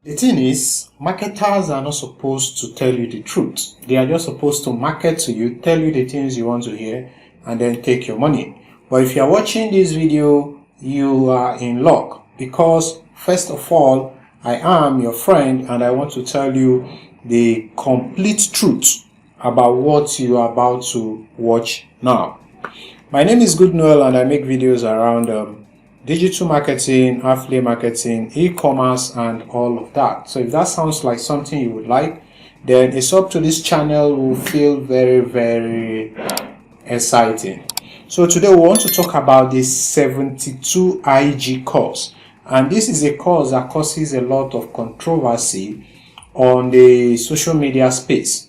The thing is, marketers are not supposed to tell you the truth. They are just supposed to market to you, tell you the things you want to hear, and then take your money. But if you are watching this video, you are in luck, because first of all, I am your friend and I want to tell you the complete truth about what you are about to watch now. My name is Good Noel and I make videos around digital marketing, affiliate marketing, e-commerce, and all of that. So if that sounds like something you would like, then it's up to this channel will feel very exciting. So today we want to talk about the 72IG course, and this is a course that causes a lot of controversy on the social media space.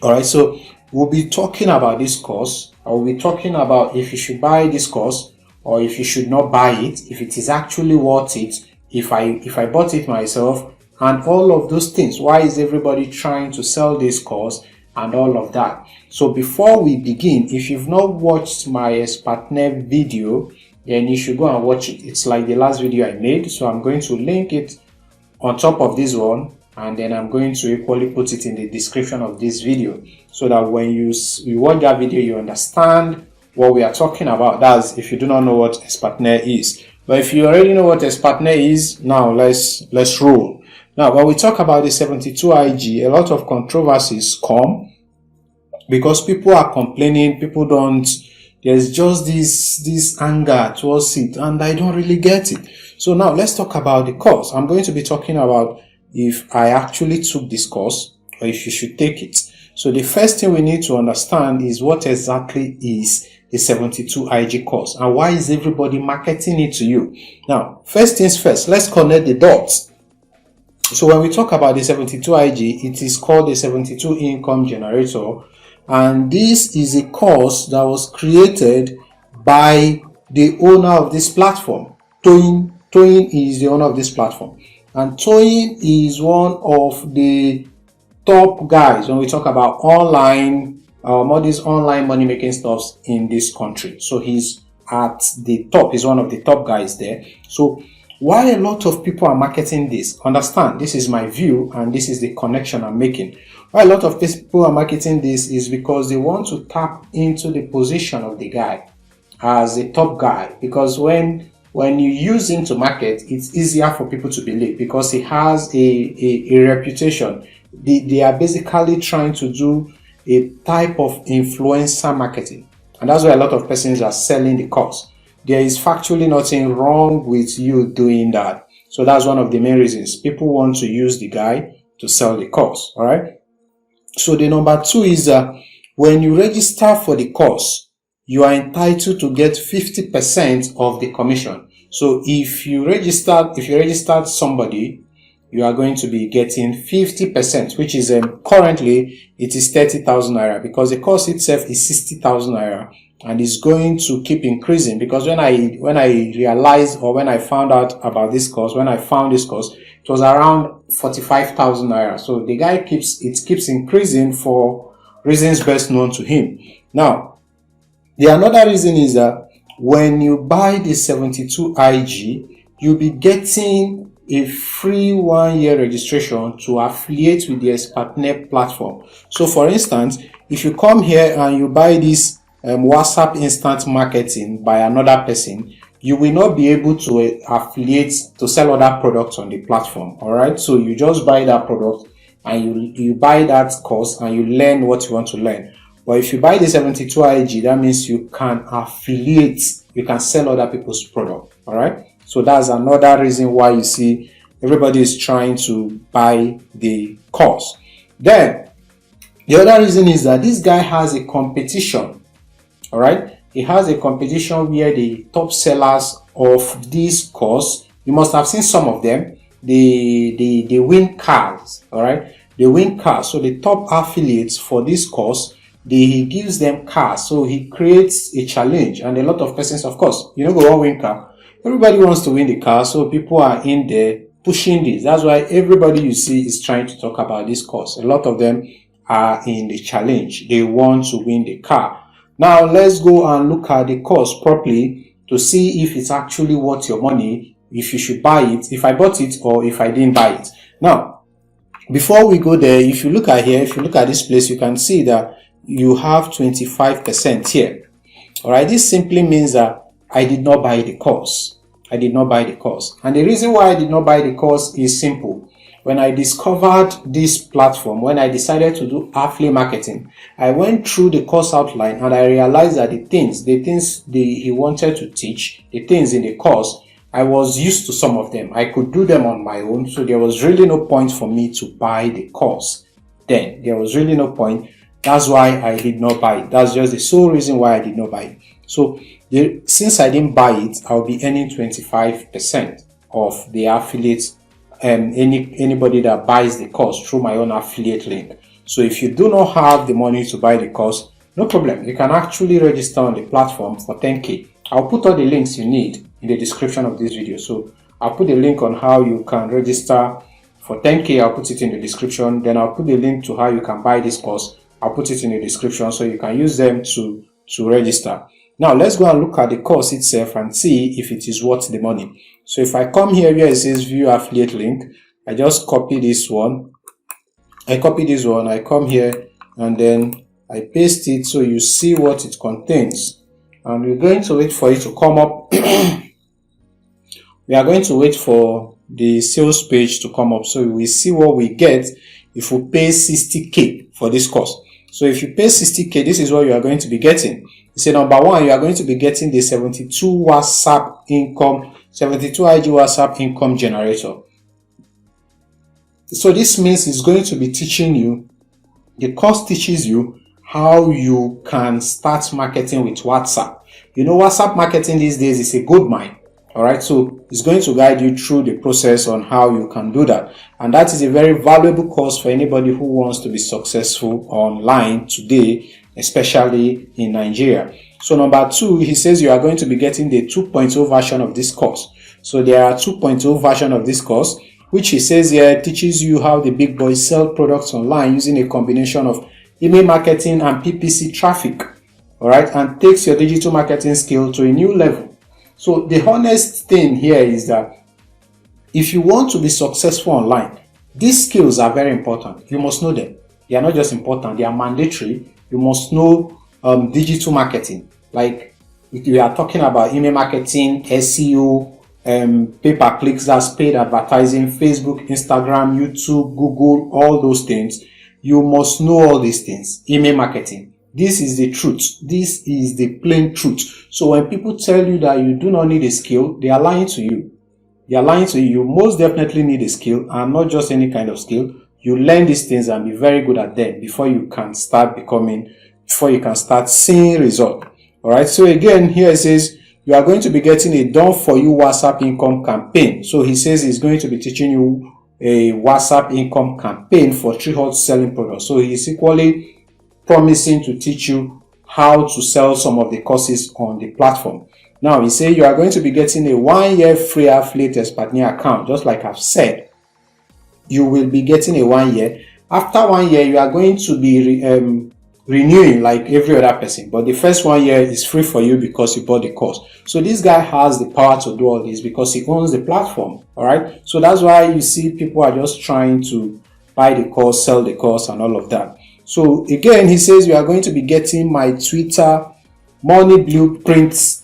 All right, so we'll be talking about this course. I will be talking about if you should buy this course or if you should not buy it, if it is actually worth it, if I bought it myself, and all of those things. Why is everybody trying to sell this course and all of that? So before we begin, if you've not watched my Expertnaire video, then you should go and watch it. It's like the last video I made, so I'm going to link it on top of this one, and then I'm going to equally put it in the description of this video, so that when you watch that video, you understand what we are talking about. That's if you do not know what Expertnaire is. But if you already know what Expertnaire is, now let's roll. Now, when we talk about the 72IG, a lot of controversies come because people are complaining. People don't. There's just this anger towards it, and I don't really get it. So now let's talk about the course. I'm going to be talking about if I actually took this course or if you should take it. So the first thing we need to understand is what exactly is the 72IG course and why is everybody marketing it to you. Now, first things first, let's connect the dots. So when we talk about the 72IG, it is called the 72 Income Generator, and this is a course that was created by the owner of this platform. Toyin is the owner of this platform, and Toyin is one of the top guys when we talk about online all these online money making stuffs in this country. So he's at the top. He's one of the top guys there. So why a lot of people are marketing this, understand, this is my view and this is the connection I'm making. Why a lot of people are marketing this is because they want to tap into the position of the guy as a top guy, because when you use him to market, it's easier for people to believe because he has a reputation. They are basically trying to do a type of influencer marketing, and that's why a lot of persons are selling the course. There is factually nothing wrong with you doing that. So that's one of the main reasons people want to use the guy to sell the course. All right. So the number two is that when you register for the course, you are entitled to get 50% of the commission. So if you registered somebody, you are going to be getting 50%, which is currently it is 30,000 naira, because the course itself is 60,000 naira, and it's going to keep increasing. Because when I realized, or when I found out about this course, when I found this course, it was around 45,000 naira. So the guy keeps increasing for reasons best known to him. Now, the another reason is that when you buy the 72IG, you'll be getting a free 1-year registration to affiliate with the Expertnaire platform. So for instance, if you come here and you buy this WhatsApp instant marketing by another person, you will not be able to affiliate to sell other products on the platform. All right, so you just buy that product and you buy that course and you learn what you want to learn. But if you buy the 72IG, that means you can affiliate, you can sell other people's product. All right. So that's another reason why you see everybody is trying to buy the course. Then the other reason is that this guy has a competition. All right, he has a competition where the top sellers of this course, you must have seen some of them. They win cars. All right, they win cars. So the top affiliates for this course, he gives them cars. So he creates a challenge, and a lot of persons, of course, go on win car. Everybody wants to win the car, so people are in there pushing this. That's why everybody you see is trying to talk about this course. A lot of them are in the challenge. They want to win the car. Now, let's go and look at the course properly to see if it's actually worth your money if you should buy it, if I bought it or if I didn't buy it. Now, before we go there, if you look at here, if you look at this place, you can see that you have 25% here. All right, this simply means that I did not buy the course. I did not buy the course. And the reason why I did not buy the course is simple. When I discovered this platform, when I decided to do affiliate marketing, I went through the course outline and I realized that the things he wanted to teach, the things in the course, I was used to some of them. I could do them on my own, so there was really no point for me to buy the course. Then there was really no point. That's why I did not buy it. That's just the sole reason why I did not buy it. So since I didn't buy it, I'll be earning 25% of the affiliates. Anybody that buys the course through my own affiliate link. So if you do not have the money to buy the course, no problem. You can actually register on the platform for 10K. I'll put all the links you need in the description of this video. So I'll put the link on how you can register for 10K. I'll put it in the description. Then I'll put the link to how you can buy this course. I'll put it in the description so you can use them to register. Now let's go and look at the course itself and see if it is worth the money. So if I come here where it says view affiliate link, I just copy this one. I come here and then I paste it so you see what it contains. And we're going to wait for it to come up. We are going to wait for the sales page to come up so we see what we get if we pay 60K for this course. So if you pay 60K, this is what you are going to be getting. So number one, you are going to be getting the 72 IG WhatsApp income generator. So this means it's going to be teaching you, the course teaches you how you can start marketing with WhatsApp. You know, WhatsApp marketing these days is a gold mine. All right, so it's going to guide you through the process on how you can do that. And that is a very valuable course for anybody who wants to be successful online today, especially in Nigeria. So number two, he says you are going to be getting the 2.0 version of this course. So there are 2.0 version of this course, which he says here teaches you how the big boys sell products online using a combination of email marketing and PPC traffic. All right, and takes your digital marketing skill to a new level. So the honest thing here is that if you want to be successful online, these skills are very important. You must know them. They are not just important, they are mandatory. You must know digital marketing. Like if we are talking about email marketing, SEO, pay-per-clicks, that's paid advertising, Facebook, Instagram, YouTube, Google, all those things. You must know all these things. Email marketing. This is the truth. This is the plain truth. So when people tell you that you do not need a skill, they are lying to you. They are lying to you. You most definitely need a skill, and not just any kind of skill. You learn these things and be very good at them before you can start seeing result. All right. So again, here it says you are going to be getting a done for you WhatsApp income campaign. So he says he's going to be teaching you a WhatsApp income campaign for 3 hot selling products. So he's equally promising to teach you how to sell some of the courses on the platform. Now, he says you are going to be getting a 1-year free affiliate Expertnaire account. Just like I've said, you will be getting a 1 year. After 1 year, you are going to be renewing like every other person. But the first 1 year is free for you because you bought the course. So this guy has the power to do all this because he owns the platform. All right. So that's why you see people are just trying to buy the course, sell the course, and all of that. So again, he says you are going to be getting my Twitter money blueprints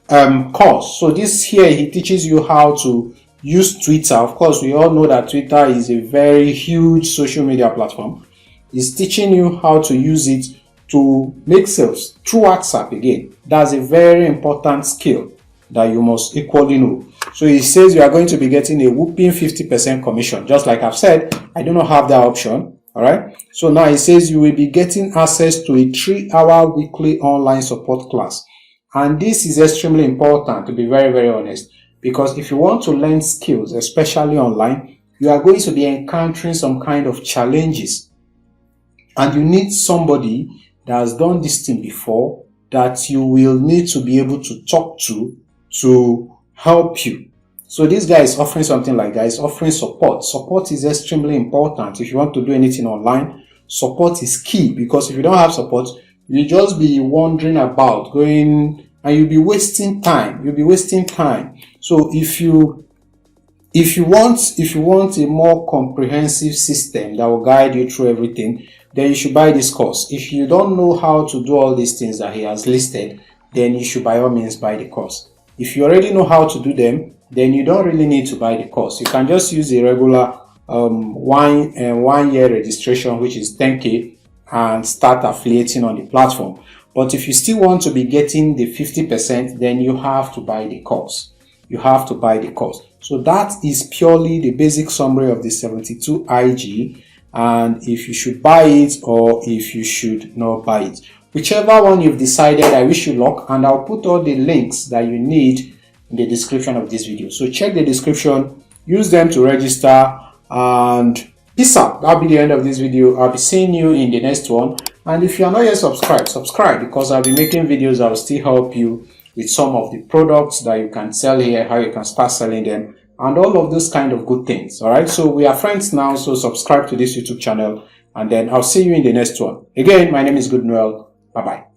course. So this here, he teaches you how to use Twitter. Of course, we all know that Twitter is a very huge social media platform. He's teaching you how to use it to make sales through WhatsApp. Again, that's a very important skill that you must equally know. So he says you are going to be getting a whooping 50% commission. Just like I've said, I do not have that option. All right. So now he says you will be getting access to a 3-hour weekly online support class. And this is extremely important, to be very, very honest, because if you want to learn skills, especially online, you are going to be encountering some kind of challenges. And you need somebody that has done this thing before that you will need to be able to talk to help you. So this guy is offering something like that. He's offering support. Support is extremely important. If you want to do anything online, support is key, because if you don't have support, you'll just be wandering about, going and you'll be wasting time. You'll be wasting time. So if you want a more comprehensive system that will guide you through everything, then you should buy this course. If you don't know how to do all these things that he has listed, then you should by all means buy the course. If you already know how to do them, then you don't really need to buy the course. You can just use a regular 1 year registration, which is 10K, and start affiliating on the platform. But if you still want to be getting the 50%, then you have to buy the course. You have to buy the course. So that is purely the basic summary of the 72IG, and if you should buy it or if you should not buy it. Whichever one you've decided, I wish you luck, and I'll put all the links that you need in the description of this video. So check the description, use them to register, and peace out. That'll be the end of this video. I'll be seeing you in the next one. And if you are not yet subscribed, subscribe, because I'll be making videos that will still help you with some of the products that you can sell here, how you can start selling them, and all of those kind of good things. All right, so we are friends now, so subscribe to this YouTube channel, and then I'll see you in the next one. Again, my name is Goodnoel. Bye bye.